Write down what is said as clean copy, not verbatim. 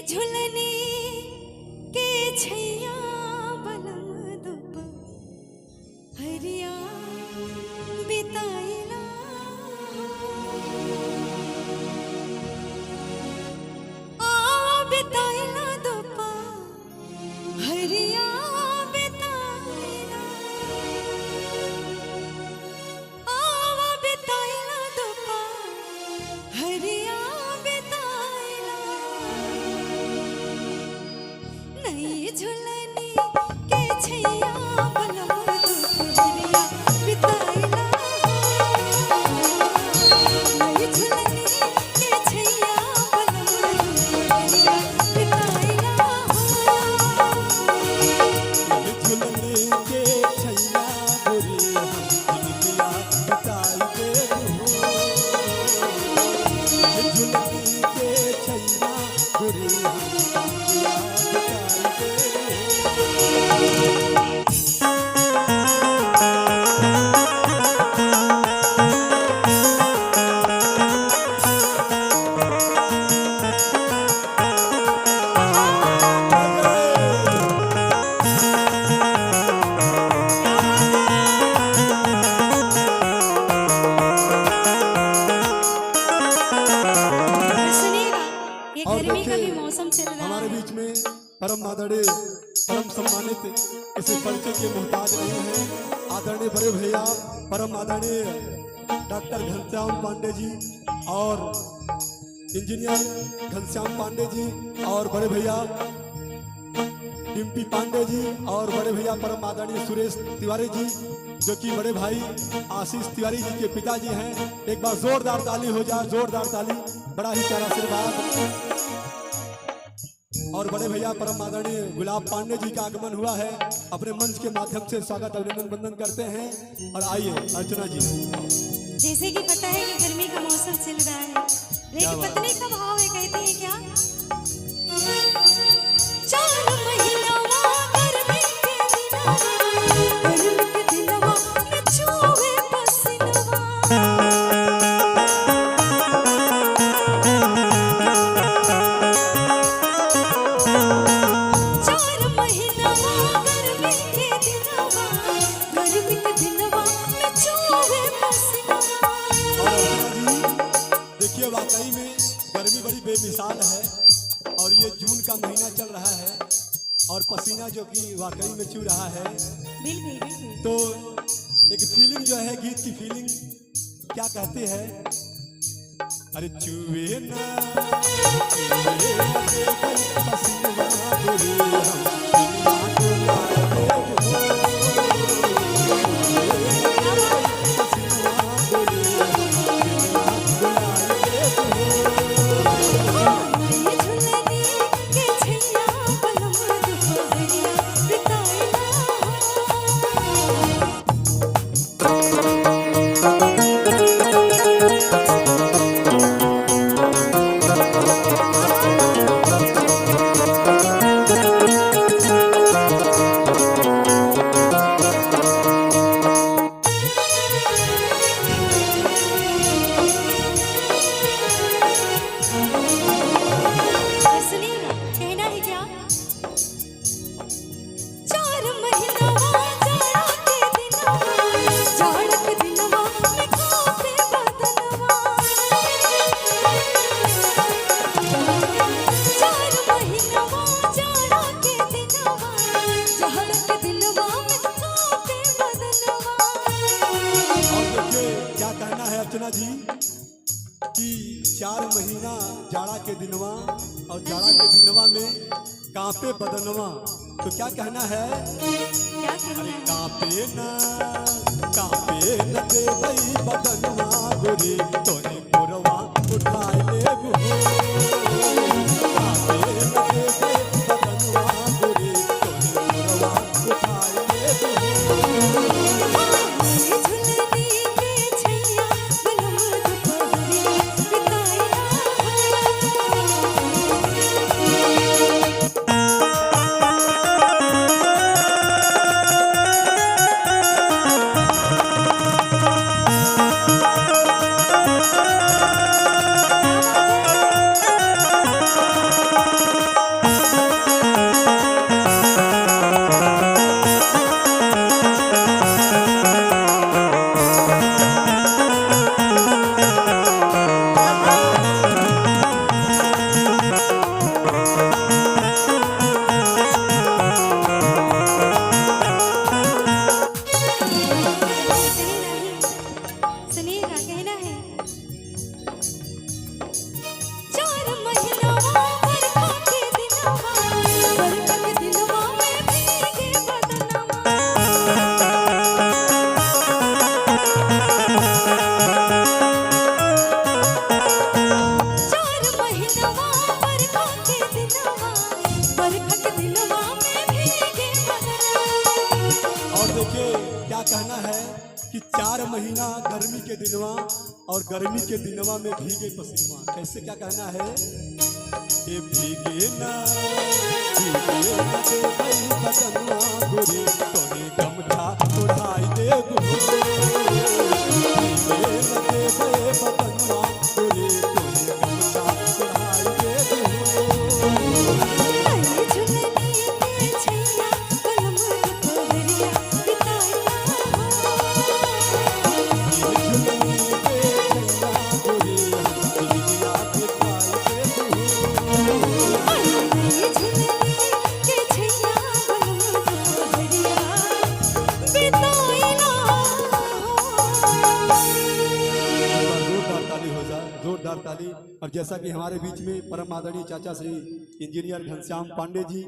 झुलने के छैया बनम दुप हरिया बिताइला आ बिताइला दुप हरिया बिताइला आ बिताइला दुप हरिया नई झुलनी के छैया बनम दुप हरिया बिताइला नई झुलनी के छैया बनम दुप हरिया बिताइला नई झुलनी के छैया गोरी हम जिंदगिया बिताई दे नई झुलनी के छैया गोरी हम जिंदगिया हमारे बीच में परम आदरणीय परम सम्मानित किसी परिचय के मोहताज नहीं है। आदरणीय बड़े भैया परम आदरणीय डॉक्टर घनश्याम पांडे जी और इंजीनियर घनश्याम पांडे जी और बड़े भैया डिम्पी पांडे जी और बड़े भैया परम आदरणीय सुरेश तिवारी जी जो कि बड़े भाई आशीष तिवारी जी के पिताजी हैं। एक बार जोरदार ताली हो जाए, जोरदार ताली। बड़ा ही प्यारा आशीर्वाद। और बड़े भैया परम आदरणीय गुलाब पांडे जी का आगमन हुआ है। अपने मंच के माध्यम से स्वागत अभिनंदन वंदन करते हैं। और आइए अर्चना जी। जैसे कि पता है कि गर्मी का मौसम चल रहा है, लेकिन पत्नी का भाव है, कहती है क्या 4 महीना गर्मी के दिनवा में छुए पसीनवा देखिए वाकई में गर्मी बड़ी बेमिसाल है और ये जून का महीना चल रहा है और पसीना जो कि वाकई में चू रहा है। बिल्कुल। तो एक फीलिंग जो है, गीत की फीलिंग क्या कहते हैं, अरे चूहे ना पसीना अर्चना जी कि 4 महीना जाड़ा के दिनवा और जाड़ा के दिनवा में कांपे बदनवा, तो क्या कहना है, अरे कांपे न दे भई बदनवा गोरी तोरे पुरवा उठाए ले कांपे न दे भई बदनवा गोरी तोरे पुरवा उठाए ले दिनवा बरखत दिनवा में भीगे बदरा। और देखिए क्या कहना है कि 4 महीना गर्मी के दिनवा और गर्मी के दिनवा में भीगे पसीनवा। कैसे क्या कहना है? ये भीगे ना दे भाई बदनवा गोरे तोरे गमछा उड़ाई दे गोरे। भीगे ना दे भाई बदनवा गोरे तोरे गमछा उड़ाई दे गोरे। जोरदार ताली। और जैसा कि हमारे बीच में परम आदरणीय चाचा श्री इंजीनियर घनश्याम पांडे जी